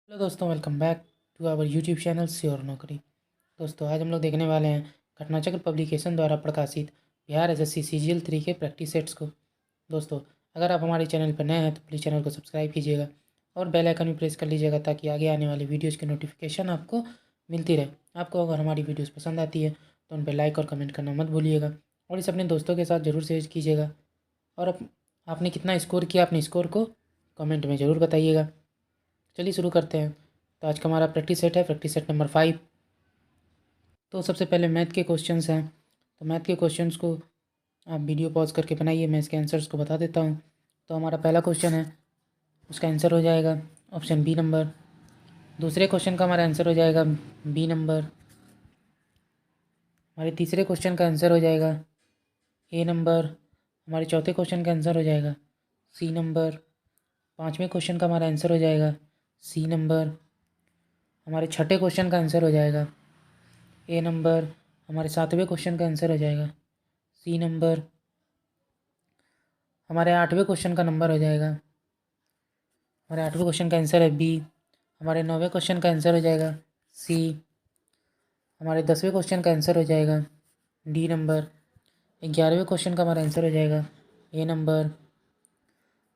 Hello दोस्तों, welcome back to our YouTube channel Sure Naukri. दोस्तों, आज हम लोग देखने वाले हैं घटनाचक्र पब्लिकेशन द्वारा प्रकाशित बिहार एसएससी सीजीएल 3 के प्रैक्टिस सेट्स को। दोस्तों, अगर आप हमारे चैनल पर नए हैं तो प्लीज़ चैनल को सब्सक्राइब कीजिएगा और बेल आइकन भी प्रेस कर लीजिएगा ताकि आगे आने वाली वीडियोज़ की नोटिफिकेशन आपको मिलती रहे। आपको अगर हमारी वीडियोज़ पसंद आती है तो उन पर लाइक और कमेंट करना मत भूलिएगा और इसे अपने दोस्तों के साथ ज़रूर शेयर कीजिएगा। और आपने कितना स्कोर किया, अपने स्कोर को कमेंट में ज़रूर बताइएगा। चलिए शुरू करते हैं। तो आज का हमारा प्रैक्टिस सेट है प्रैक्टिस सेट नंबर 5। तो सबसे पहले मैथ के क्वेश्चंस हैं। तो मैथ के क्वेश्चंस को आप वीडियो पॉज करके बनाइए, मैं इसके आंसर्स को बता देता हूँ। तो हमारा पहला क्वेश्चन है, उसका आंसर हो जाएगा ऑप्शन बी नंबर। दूसरे क्वेश्चन का हमारा आंसर हो जाएगा बी नंबर। हमारे तीसरे क्वेश्चन का आंसर हो जाएगा ए नंबर। हमारे चौथे क्वेश्चन का आंसर हो जाएगा सी नंबर। पाँचवें क्वेश्चन का हमारा आंसर हो जाएगा सी नंबर। हमारे छठे क्वेश्चन का आंसर हो जाएगा ए नंबर। हमारे सातवें क्वेश्चन का आंसर हो जाएगा सी नंबर। हमारे आठवें क्वेश्चन का नंबर हो जाएगा, हमारे आठवें क्वेश्चन का आंसर है बी। हमारे नौवें क्वेश्चन का आंसर हो जाएगा सी। हमारे 10वें क्वेश्चन का आंसर हो जाएगा डी नंबर। 11वें क्वेश्चन का हमारा आंसर हो जाएगा ए नंबर।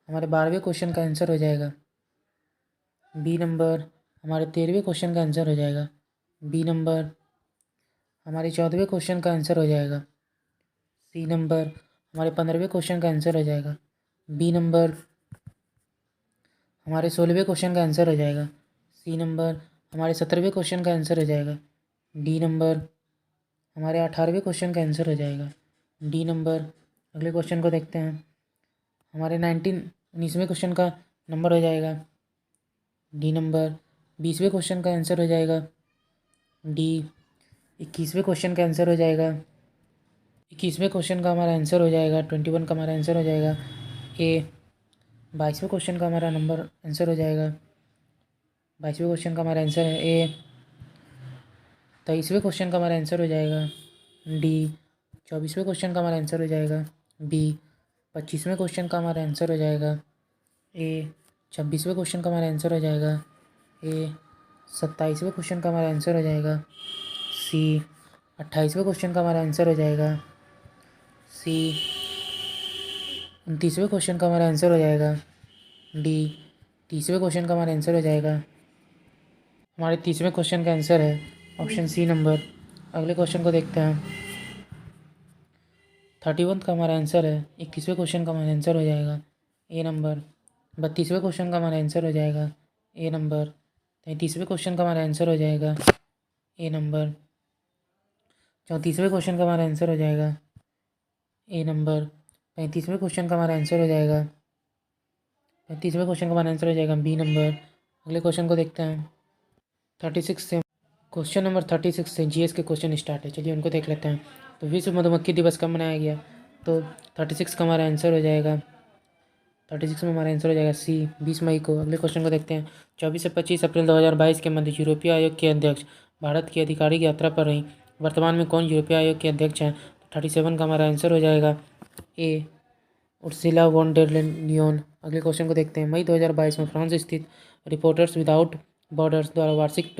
हमारे 12वें क्वेश्चन का आंसर हो जाएगा बी नंबर। हमारे 13वें क्वेश्चन का आंसर हो जाएगा बी नंबर। हमारे 14वें क्वेश्चन का आंसर हो जाएगा सी नंबर। हमारे 15वें क्वेश्चन का आंसर हो जाएगा बी नंबर। हमारे 16वें क्वेश्चन का आंसर हो जाएगा सी नंबर। हमारे 17वें क्वेश्चन का आंसर हो जाएगा डी नंबर। हमारे 18वें क्वेश्चन का आंसर हो जाएगा डी नंबर। अगले क्वेश्चन को देखते हैं। हमारे 19वें क्वेश्चन का नंबर हो जाएगा डी नंबर। 20वें क्वेश्चन का आंसर हो जाएगा डी। 21वें क्वेश्चन का आंसर हो जाएगा 21वें क्वेश्चन का हमारा आंसर हो जाएगा 21 का हमारा आंसर हो जाएगा ए। 22वें क्वेश्चन का हमारा नंबर आंसर हो जाएगा 22वें क्वेश्चन का हमारा आंसर है ए। 23वें क्वेश्चन का हमारा आंसर हो जाएगा डी। 24वें क्वेश्चन का हमारा आंसर हो जाएगा बी। 25वें क्वेश्चन का हमारा आंसर हो जाएगा ए। 26वें क्वेश्चन का हमारा आंसर हो जाएगा ए। 27वें क्वेश्चन का हमारा आंसर हो जाएगा सी। 28वें क्वेश्चन का हमारा आंसर हो जाएगा सी। 29वें क्वेश्चन का हमारा आंसर हो जाएगा डी। 30वें क्वेश्चन का हमारा आंसर हो जाएगा, हमारे 30वें क्वेश्चन का आंसर है ऑप्शन सी नंबर। अगले क्वेश्चन को देखते हैं। 31 का हमारा आंसर है 21वें क्वेश्चन का हमारा आंसर हो जाएगा ए नंबर। 32वें क्वेश्चन का हमारा आंसर हो जाएगा ए नंबर। 33वें क्वेश्चन का हमारा आंसर हो जाएगा ए नंबर। 34वें क्वेश्चन का हमारा आंसर हो जाएगा ए नंबर। 35वें क्वेश्चन का हमारा आंसर हो जाएगा 35वें क्वेश्चन का हमारा आंसर हो जाएगा बी नंबर। अगले क्वेश्चन को देखते हैं। 36 से क्वेश्चन नंबर 36 से जीएस के क्वेश्चन स्टार्ट है, चलिए उनको देख लेते हैं। तो विश्व मधुमक्खी दिवस कब मनाया गया? तो 36 का हमारा आंसर हो जाएगा 36 में हमारा आंसर हो जाएगा सी, 20 मई को। अगले क्वेश्चन को देखते हैं। 24 से 25 अप्रैल 2022 के मध्य यूरोपीय आयोग के अध्यक्ष भारत की आधिकारिक यात्रा पर रहीं। वर्तमान में कौन यूरोपीय आयोग के अध्यक्ष हैं? तो 37 का हमारा आंसर हो जाएगा ए, उर्सुला वॉन डेर लियोन। अगले क्वेश्चन को देखते हैं। मई 2022 में फ्रांस स्थित रिपोर्टर्स विदाउट बॉर्डर्स द्वारा वार्षिक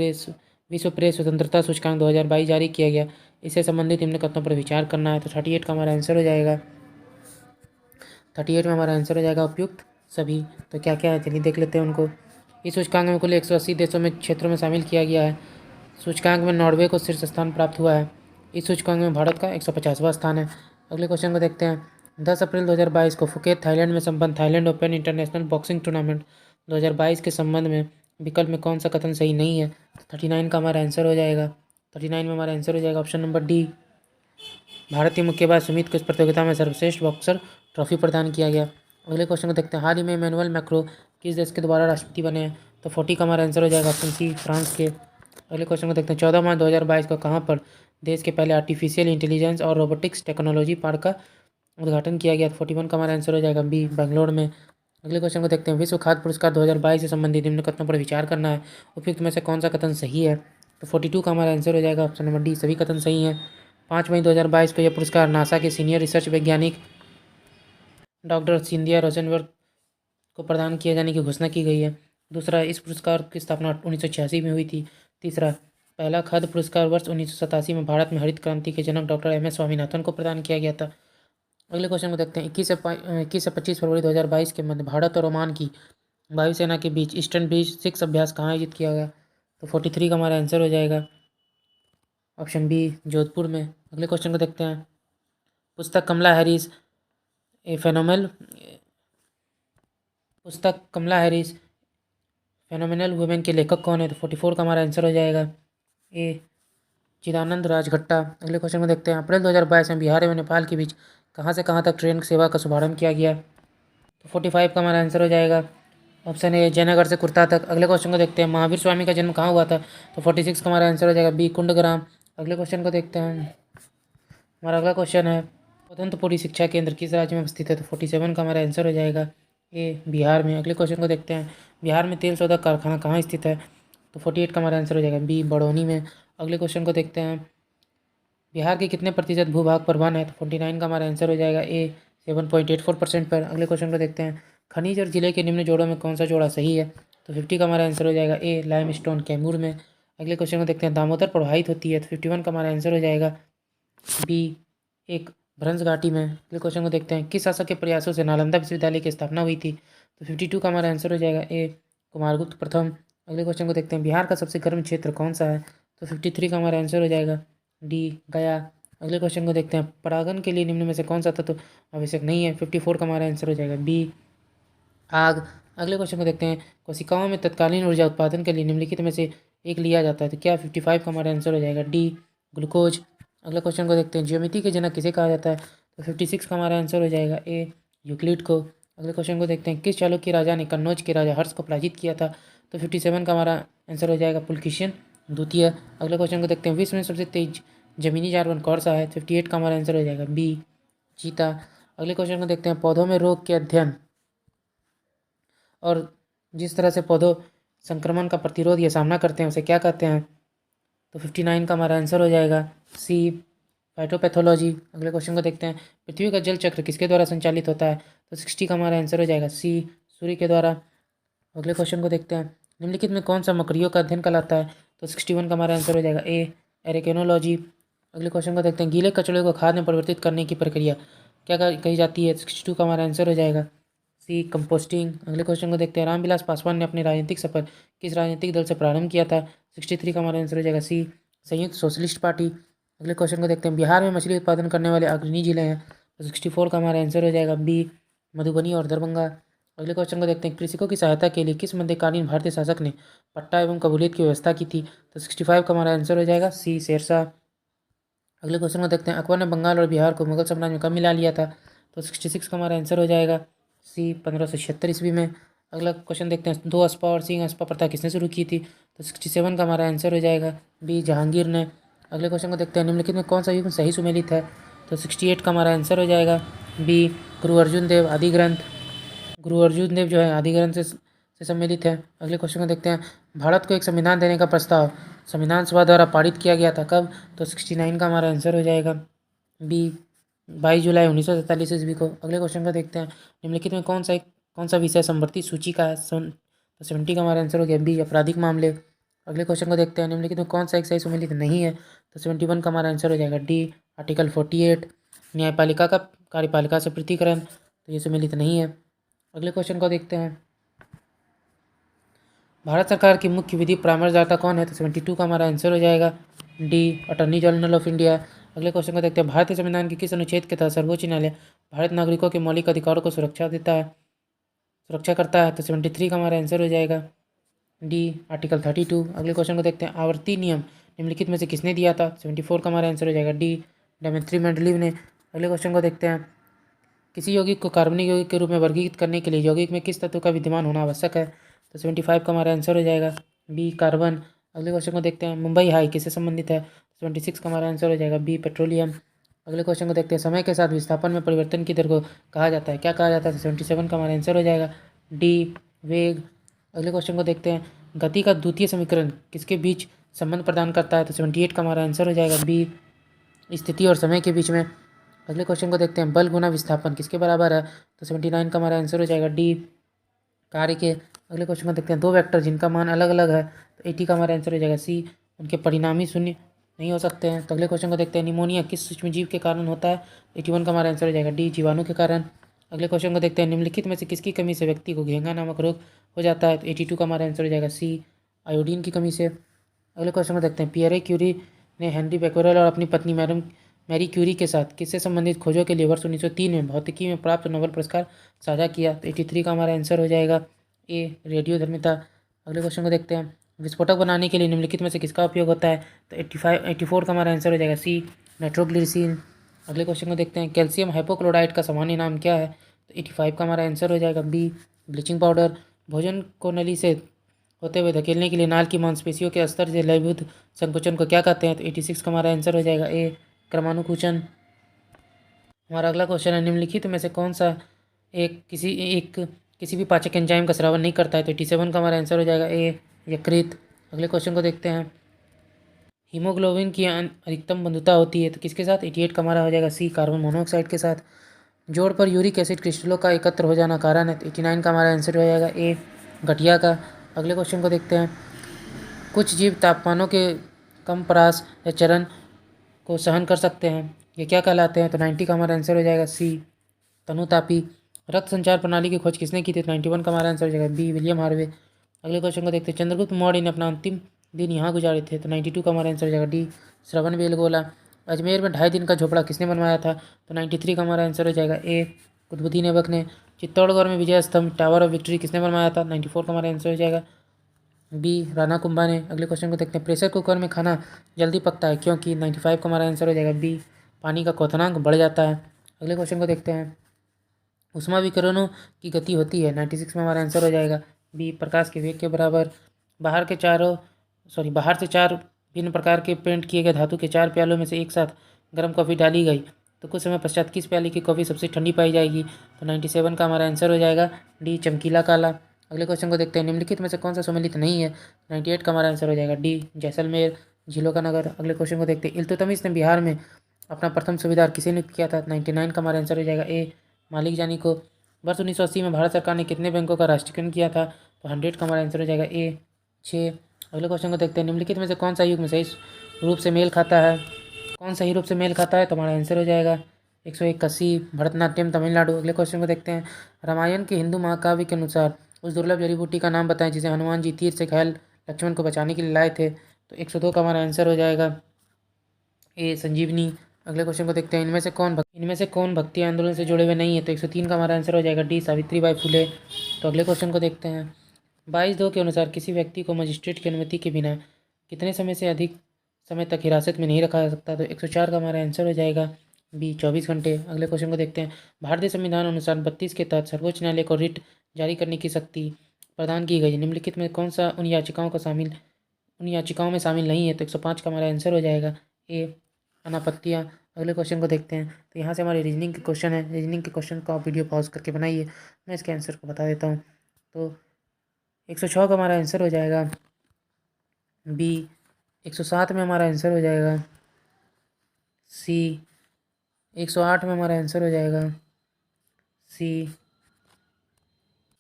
विश्व प्रेस स्वतंत्रता सूचकांक 2022 जारी किया गया। इससे संबंधित निम्न कथनों पर विचार करना है। तो 38 का हमारा आंसर हो जाएगा 38 में हमारा आंसर हो जाएगा उपयुक्त सभी। तो क्या क्या है चलिए देख लेते हैं उनको। इस सूचकांक में कुल 180 देशों में क्षेत्रों में शामिल किया गया है। सूचकांक में नॉर्वे को शीर्ष स्थान प्राप्त हुआ है। इस सूचकांक में भारत का 150वां स्थान है। अगले क्वेश्चन को देखते हैं। 10 अप्रैल 2022 को फुकेत थाईलैंड में संपन्न Thailand open international boxing tournament 2022 के संबंध में विकल्प में कौन सा कथन सही नहीं है? 39 का हमारा आंसर हो जाएगा 39 में हमारा आंसर हो जाएगा ऑप्शन नंबर डी। भारतीय मुक्केबाज सुमित को इस प्रतियोगिता में सर्वश्रेष्ठ बॉक्सर ट्रॉफी प्रदान किया गया। अगले क्वेश्चन को देखते हैं। हाल ही में इमैनुअल मैक्रो किस देश के दोबारा राष्ट्रपति बने हैं? तो 40 का हमारा आंसर हो जाएगा ऑप्शन सी, फ्रांस के। अगले क्वेश्चन को देखते हैं। 14 मार्च 2022 को कहाँ पर देश के पहले आर्टिफिशियल इंटेलिजेंस और रोबोटिक्स टेक्नोलॉजी पार्क का उद्घाटन किया गया? 41 का हमारा आंसर हो जाएगा बी, बेंगलोर में। अगले क्वेश्चन को देखते हैं। विश्व खाद्य पुरस्कार 2022 से संबंधित निम्न कथनों पर विचार करना है। उपयुक्त में से कौन सा कथन सही है? तो 42 का हमारा आंसर हो जाएगा ऑप्शन नंबर डी, सभी कथन सही हैं। 5 मई 2022 को यह पुरस्कार नासा के सीनियर रिसर्च वैज्ञानिक डॉक्टर सिंधिया रोसेनबर्ग को प्रदान किए जाने की घोषणा की गई है। दूसरा, इस पुरस्कार की स्थापना 1986 में हुई थी। तीसरा, पहला खाद्य पुरस्कार वर्ष 1987 में भारत में हरित क्रांति के जनक डॉक्टर एम एस स्वामीनाथन को प्रदान किया गया था। अगले क्वेश्चन को देखते हैं। 21 से 25 फरवरी 2022 के मध्य भारत और ओमान की वायुसेना के बीच ईस्टर्न ब्रिज 6 अभ्यास कहाँ आयोजित किया गया? तो 43 का हमारा आंसर हो जाएगा ऑप्शन बी, जोधपुर में। अगले क्वेश्चन को देखते हैं। पुस्तक कमला हैरिस ए फेनोमेनल पुस्तक कमला हैरिस फेनोमेनल वुमेन के लेखक कौन है? तो 44 का हमारा आंसर हो जाएगा ए, चिदानंद राजघट्टा। अगले क्वेश्चन को देखते हैं। अप्रैल 2022 में बिहार एवं नेपाल के बीच कहाँ से कहाँ तक ट्रेन सेवा का शुभारंभ किया गया? तो 45 का हमारा आंसर हो जाएगा ऑप्शन ए, जयनगर से कुर्ता तक। अगले क्वेश्चन को देखते हैं। महावीर स्वामी का जन्म कहाँ हुआ था? तो 46 का हमारा आंसर हो जाएगा बी, कुंडग्राम। अगले क्वेश्चन को देखते हैं। हमारा अगला क्वेश्चन है, पदंतपुरी शिक्षा केंद्र किस राज्य में स्थित है? तो 47 का हमारा आंसर हो जाएगा ए, बिहार में। अगले क्वेश्चन को देखते हैं। बिहार में तेल शोधक कारखाना कहाँ स्थित है? तो 48 का हमारा आंसर हो जाएगा बी, बड़ौनी में। अगले क्वेश्चन को देखते हैं। बिहार के कितने प्रतिशत भूभाग पर वन है? तो 49 का हमारा आंसर हो जाएगा ए, 7.84% पर। अगले क्वेश्चन को देखते हैं। खनिज और जिले के निम्न जोड़ों में कौन सा जोड़ा सही है? तो 50 का हमारा आंसर हो जाएगा ए, लाइमस्टोन कैमूर में। अगले क्वेश्चन को देखते हैं। दामोदर प्रवाहित होती है? तो 51 का हमारा आंसर हो जाएगा बी, एक भ्रंश घाटी में। अगले क्वेश्चन को देखते हैं। किस शासक के प्रयासों से नालंदा विश्वविद्यालय की स्थापना हुई थी? तो 52 का हमारा आंसर हो जाएगा ए, कुमारगुप्त प्रथम। अगले क्वेश्चन को देखते हैं। बिहार का सबसे गर्म क्षेत्र कौन सा है? तो 53 का हमारा आंसर हो जाएगा डी, गया। अगले क्वेश्चन को देखते हैं। परागण के लिए निम्न में से कौन सा तत्व आवश्यक नहीं है? 54 का हमारा आंसर हो जाएगा बी, आग। अगले क्वेश्चन को देखते हैं। कोशिकाओं में तत्कालीन ऊर्जा उत्पादन के लिए निम्नलिखित में से एक लिया जाता है? तो क्या 55 का हमारा आंसर हो जाएगा डी, ग्लूकोज। अगले क्वेश्चन को देखते हैं। ज्योमिति के जनक किसे कहा जाता है? तो 56 का हमारा आंसर हो जाएगा ए, यूक्लिड को। अगले क्वेश्चन को देखते हैं। किस चालुक्य राजा ने कन्नौज के राजा हर्ष को पराजित किया था? तो 57 का हमारा आंसर हो जाएगा पुलकेशिन द्वितीय। अगले क्वेश्चन को देखते हैं। विश्व में सबसे तेज जमीनी जानवर कौन सा है? 58 का हमारा आंसर हो जाएगा बी, चीता। अगले क्वेश्चन को देखते हैं। पौधों में रोग के अध्ययन और जिस तरह से पौधों संक्रमण का प्रतिरोध या सामना करते हैं उसे क्या कहते हैं? तो 59 का हमारा आंसर हो जाएगा सी, फाइटोपैथोलॉजी। अगले क्वेश्चन को देखते हैं। पृथ्वी का जल चक्र किसके द्वारा संचालित होता है? तो 60 का हमारा आंसर हो जाएगा सी, सूर्य के द्वारा। अगले क्वेश्चन को देखते हैं। निम्नलिखित में कौन सा मकड़ियों का अध्ययन कहलाता है? तो 61 का हमारा आंसर हो जाएगा ए, एरेकेनोलॉजी। अगले क्वेश्चन को देखते हैं। गीले कचड़े को खाद में परिवर्तित करने की प्रक्रिया क्या कही जाती है? 62 का हमारा आंसर हो जाएगा सी, कंपोस्टिंग। अगले क्वेश्चन को देखते हैं। रामविलास पासवान ने अपने राजनीतिक सफर किस राजनीतिक दल से प्रारंभ किया था? 63 का हमारा आंसर हो जाएगा सी, संयुक्त सोशलिस्ट पार्टी। अगले क्वेश्चन को देखते हैं। बिहार में मछली उत्पादन करने वाले अग्रणी जिले हैं? तो 64 का हमारा आंसर हो जाएगा बी, मधुबनी और दरभंगा। अगले क्वेश्चन को देखते हैं। कृषकों की सहायता के लिए किस मध्यकालीन भारतीय शासक ने पट्टा एवं कबूलियत की व्यवस्था की थी? तो 65 का हमारा आंसर हो जाएगा सी, शेरशाह। अगले क्वेश्चन को देखते हैं। अकबर ने बंगाल और बिहार को मुगल साम्राज्य में कब मिला लिया था? तो 66 का हमारा आंसर हो जाएगा सी, 1576 ईस्वी में। अगला क्वेश्चन देखते हैं। दो अस्पा और सिंह अस्पा प्रथा किसने शुरू की थी? तो 67 का हमारा आंसर हो जाएगा बी, जहांगीर ने। अगले क्वेश्चन को देखते हैं। निम्नलिखित में कौन सा युग सही सुमेलित है? तो 68 का हमारा आंसर हो जाएगा बी, गुरु अर्जुन देव आदि ग्रंथ। गुरु अर्जुन देव जो है आदि ग्रंथ से सम्मिलित है। अगले क्वेश्चन को देखते हैं। भारत को एक संविधान देने का प्रस्ताव संविधान सभा द्वारा पारित किया गया था कब? तो 69 का हमारा आंसर हो जाएगा बी, 22 जुलाई 1947 ईस्वी को। अगले क्वेश्चन को देखते हैं। निम्नलिखित में कौन सा विषय समवर्ती सूची का है? तो 70 का हमारा आंसर हो गया बी, आपराधिक मामले। अगले क्वेश्चन को देखते हैं। निम्नलिखित में कौन सा एक सही सुमेलित नहीं है? तो 71 का हमारा आंसर हो जाएगा डी, आर्टिकल 48। न्यायपालिका का कार्यपालिका से पृथकीकरण, तो ये सुमेलित नहीं है। अगले क्वेश्चन को देखते हैं। भारत सरकार की मुख्य विधि परामर्शदाता कौन है? तो 72 का हमारा आंसर हो जाएगा D, attorney general of India. अगले क्वेश्चन को देखते हैं। भारतीय संविधान के किस अनुच्छेद के तहत सर्वोच्च न्यायालय भारत नागरिकों के मौलिक अधिकारों को सुरक्षा करता है? तो 73 का हमारा आंसर हो जाएगा डी, आर्टिकल 32। अगले क्वेश्चन को देखते हैं। आवर्ती नियम निम्नलिखित में से किसने दिया था? 74 का हमारा आंसर हो जाएगा डी, डेमेट्री मेंडलीव ने। अगले क्वेश्चन को देखते हैं। किसी यौगिक को कार्बनिक यौगिक के रूप में वर्गीकृत करने के लिए यौगिक में किस तत्व का विद्यमान होना आवश्यक है? तो 75 का हमारा आंसर हो जाएगा बी, कार्बन। अगले क्वेश्चन को देखते हैं। मुंबई हाई किससे संबंधित है? 76 का हमारा आंसर हो जाएगा बी, पेट्रोलियम। अगले क्वेश्चन को देखते हैं। समय के साथ विस्थापन में परिवर्तन की दर को कहा जाता है, क्या कहा जाता है? 77 का हमारा आंसर हो जाएगा डी, वेग। अगले क्वेश्चन को देखते हैं। गति का द्वितीय समीकरण किसके बीच संबंध प्रदान करता है? तो 78 का हमारा आंसर हो जाएगा बी, स्थिति और समय के बीच में। अगले क्वेश्चन को देखते हैं। बल गुना विस्थापन किसके बराबर है? तो 79 का हमारा आंसर हो जाएगा डी, कार्य के। अगले क्वेश्चन को देखते हैं। दो वेक्टर जिनका मान अलग अलग है तो 80 का हमारा आंसर हो जाएगा सी। उनके परिणामी शून्य नहीं हो सकते हैं। तो अगले क्वेश्चन को देखते हैं। निमोनिया किस सूक्ष्मजीव के कारण होता है? 81 का हमारा आंसर हो जाएगा डी, जीवाणु के कारण। अगले क्वेश्चन को देखते हैं। निम्नलिखित में से किसकी कमी से व्यक्ति को घेंगा नामक रोग हो जाता है? तो 82 का हमारा आंसर हो जाएगा सी, आयोडीन की कमी से। अगले क्वेश्चन को देखते हैं। पियरे क्यूरी ने हेनरी बैक्वेरेल और अपनी पत्नी मैरी क्यूरी के साथ किससे संबंधित खोजों के लिए वर्ष 1903 में भौतिकी में प्राप्त नोबेल पुरस्कार साझा किया? तो 83 का हमारा आंसर हो जाएगा ए, रेडियोधर्मिता। अगले क्वेश्चन को देखते हैं। विस्फोटक बनाने के लिए निम्नलिखित में से किसका उपयोग होता है? तो 84 का हमारा आंसर हो जाएगा सी, नाइट्रोग्लिसरीन। अगले क्वेश्चन को देखते हैं। कैल्शियम हाइपोक्लोराइड का सामान्य नाम क्या है? तो 85 का हमारा आंसर हो जाएगा बी, ब्लीचिंग पाउडर। भोजन को नली से होते हुए धकेलने के लिए नाल की मांसपेशियों के स्तर से लयबद्ध संकुचन को क्या कहते हैं? तो 86 का हमारा आंसर हो जाएगा ए, क्रमानुकुचन। हमारा अगला क्वेश्चन है। निम्नलिखित में से कौन सा किसी भी पाचक एंजाइम का स्रावन नहीं करता है? तो 87 का हमारा आंसर हो जाएगा ए, यकृत। अगले क्वेश्चन को देखते हैं। हीमोग्लोबिन की अधिकतम बंधुता होती है तो किसके साथ? 88 का हमारा हो जाएगा सी, कार्बन मोनोऑक्साइड के साथ। जोड़ पर यूरिक एसिड क्रिस्टलों का एकत्र हो जाना कारण है तो 89 का हमारा आंसर हो जाएगा ए, गठिया का। अगले क्वेश्चन को देखते हैं। कुछ जीव तापमानों के कम परास या चरण को सहन कर सकते हैं, ये क्या कहलाते हैं? तो 90 का हमारा आंसर हो जाएगा सी, तनुतापी। रक्त संचार प्रणाली की खोज किसने की थी? 91 का हमारा आंसर हो जाएगा बी, विलियम हार्वे। अगले क्वेश्चन को देखते हैं। चंद्रगुप्त मौर्य ने अपना अंतिम दिन यहाँ गुजारे थे तो 92 का हमारा आंसर हो जाएगा डी, श्रवण बेलगोला। अजमेर में 2.5 दिन का झोपड़ा किसने बनवाया था? तो 93 का हमारा आंसर हो जाएगा ए, कुतुबुद्दीन ऐबक ने। चित्तौड़गढ़ में विजय स्तंभ टावर ऑफ विक्ट्री किसने बनवाया था? 94 का हमारा आंसर हो जाएगा बी, राणा कुंभा ने। अगले क्वेश्चन को देखते हैं। प्रेशर कुकर में खाना जल्दी पकता है क्योंकि? 95 का हमारा आंसर हो जाएगा बी, पानी का क्वथनांक बढ़ जाता है। अगले क्वेश्चन को देखते हैं। उष्मा विकिरणों की गति होती है 96 में हमारा आंसर हो जाएगा बी, प्रकाश के वेग के बराबर। बाहर से चार भिन्न प्रकार के पेंट किए गए धातु के 4 प्यालों में से एक साथ गर्म कॉफ़ी डाली गई तो कुछ समय पश्चात किस प्याले की कॉफ़ी सबसे ठंडी पाई जाएगी? तो 97 का हमारा आंसर हो जाएगा डी, चमकीला काला। अगले क्वेश्चन को देखते हैं। निम्नलिखित में से कौन सा सम्मिलित नहीं है? 98 का हमारा आंसर हो जाएगा डी, जैसलमेर, झीलों का नगर। अगले क्वेश्चन को देखते हैं। इल्तुतमिश ने बिहार में अपना प्रथम सूबेदार किसे नियुक्त किया था? 99 का हमारा आंसर हो जाएगा ए, मालिक जानी को। वर्ष 1980 में भारत सरकार ने कितने बैंकों का राष्ट्रीयकरण किया था? तो 100 का हमारा आंसर हो जाएगा ए, 6। अगले क्वेश्चन को देखते हैं। निम्नलिखित में से कौन सा युग में सही रूप से मेल खाता है? कौन सही रूप से मेल खाता है? तो हमारा आंसर हो जाएगा 181, भरतनाट्यम, तमिलनाडु। अगले क्वेश्चन को देखते हैं। रामायण के हिंदू महाकाव्य के अनुसार उस दुर्लभ जड़ी बूटी का नाम बताएं जिसे हनुमान जी तीर से घायल लक्ष्मण को बचाने के लिए लाए थे। तो 102 का हमारा आंसर हो जाएगा ए, संजीवनी। अगले क्वेश्चन को देखते हैं। इनमें से कौन भक्ति आंदोलन से जुड़े हुए नहीं है? तो 103 का हमारा आंसर हो जाएगा डी, सावित्रीबाई फुले। तो अगले क्वेश्चन को देखते हैं। 22(2) के अनुसार किसी व्यक्ति को मजिस्ट्रेट की अनुमति के बिना कितने समय से अधिक समय तक हिरासत में नहीं रखा जा सकता? तो 104 का हमारा आंसर हो जाएगा बी, 24 घंटे। अगले क्वेश्चन को देखते हैं। भारतीय संविधान अनुसार 32 के तहत सर्वोच्च न्यायालय को रिट जारी करने की शक्ति प्रदान की गई है। निम्नलिखित में कौन सा उन याचिकाओं में शामिल नहीं है? तो 105 का हमारा आंसर हो जाएगा ए, अनापत्तियाँ। अगले क्वेश्चन को देखते हैं। तो यहाँ से हमारे रीजनिंग के क्वेश्चन है। रीजनिंग के क्वेश्चन को आप वीडियो पॉज करके बनाइए, मैं इसके आंसर को बता देता हूँ। तो 106 का हमारा आंसर हो जाएगा बी, 107 में हमारा आंसर हो जाएगा सी, 108 में हमारा आंसर हो जाएगा सी,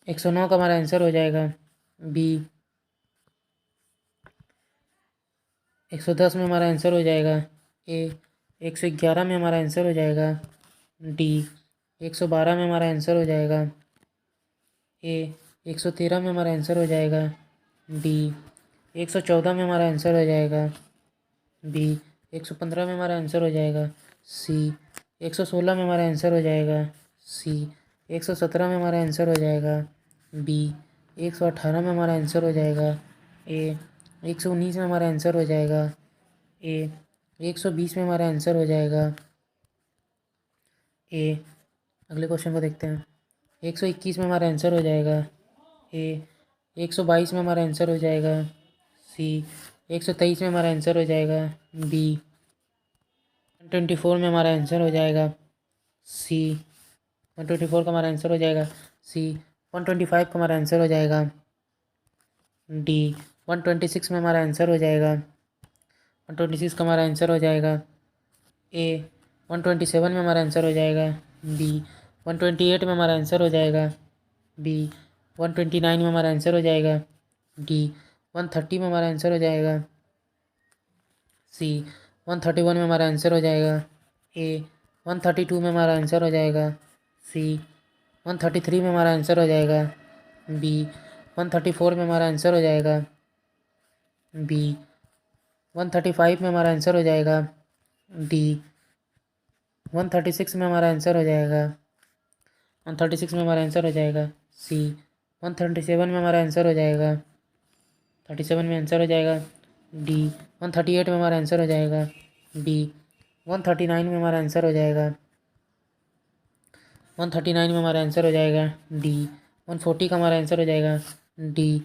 109 का हमारा आंसर हो जाएगा बी, 110 में हमारा आंसर हो जाएगा ए, 111 में हमारा आंसर हो जाएगा डी, 112 में हमारा आंसर हो जाएगा ए, 113 में हमारा आंसर हो जाएगा बी, 114 में हमारा आंसर हो जाएगा बी, 115 में हमारा आंसर हो जाएगा सी, 116 में हमारा आंसर हो जाएगा सी, 117 में हमारा आंसर हो जाएगा बी, 118 में हमारा आंसर हो जाएगा ए, 119 में हमारा आंसर हो जाएगा ए, 120 में हमारा आंसर हो जाएगा ए। अगले क्वेश्चन को देखते हैं। 121 में हमारा आंसर हो जाएगा ए, 122 में हमारा आंसर हो जाएगा सी, 123 में हमारा आंसर हो जाएगा बी, 124 में हमारा आंसर हो जाएगा सी, 124 का हमारा आंसर हो जाएगा सी, 125 का हमारा आंसर हो जाएगा डी, 126 में हमारा आंसर हो जाएगा 126 का हमारा आंसर हो जाएगा ए, 127 में हमारा आंसर हो जाएगा बी, 128 में हमारा आंसर हो जाएगा बी, 129 में हमारा आंसर हो जाएगा। डी 130 में हमारा आंसर हो जाएगा। सी 131 में हमारा आंसर हो जाएगा। ए 132 में हमारा आंसर हो जाएगा। सी 133 में हमारा आंसर हो जाएगा। बी 134 में हमारा आंसर हो जाएगा। बी 135 में हमारा आंसर हो जाएगा। डी 136 में हमारा आंसर हो जाएगा। 136 में हमारा आंसर हो जाएगा। सी 137 में हमारा आंसर हो जाएगा। 37 में आंसर हो जाएगा। डी 138 में हमारा आंसर हो जाएगा। बी 139 में हमारा आंसर हो जाएगा। 139 में हमारा आंसर हो जाएगा। डी 140 का हमारा आंसर हो जाएगा। डी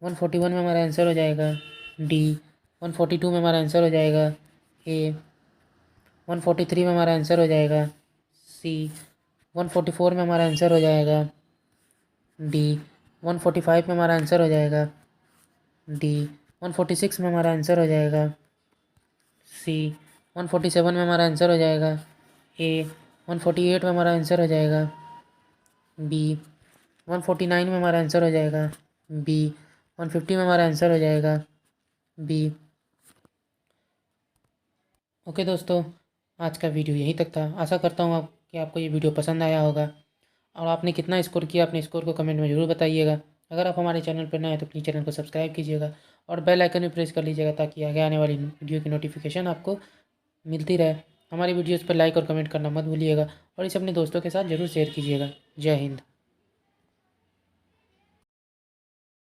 141 में हमारा आंसर हो जाएगा। डी 142 में हमारा आंसर हो जाएगा। ए 143 में हमारा आंसर हो जाएगा। सी 144 में हमारा आंसर हो जाएगा। डी 145 में हमारा आंसर हो जाएगा। डी 146 में हमारा आंसर हो जाएगा। सी 147 में हमारा आंसर हो जाएगा। ए 148 में हमारा आंसर हो जाएगा। बी 149 में हमारा आंसर हो जाएगा। बी 150 में हमारा आंसर हो जाएगा। बी। ओके दोस्तों, आज का वीडियो यहीं तक था। आशा करता हूँ कि आपको ये वीडियो पसंद आया होगा और आपने कितना स्कोर किया अपने स्कोर को कमेंट में ज़रूर बताइएगा। अगर आप हमारे चैनल पर नए हैं तो प्लीज़ चैनल को सब्सक्राइब कीजिएगा और बेल आइकन भी प्रेस कर लीजिएगा ताकि आगे आने वाली वीडियो की नोटिफिकेशन आपको मिलती रहे। हमारी वीडियोज़ पर लाइक और कमेंट करना मत भूलिएगा और इसे अपने दोस्तों के साथ ज़रूर शेयर कीजिएगा। जय हिंद।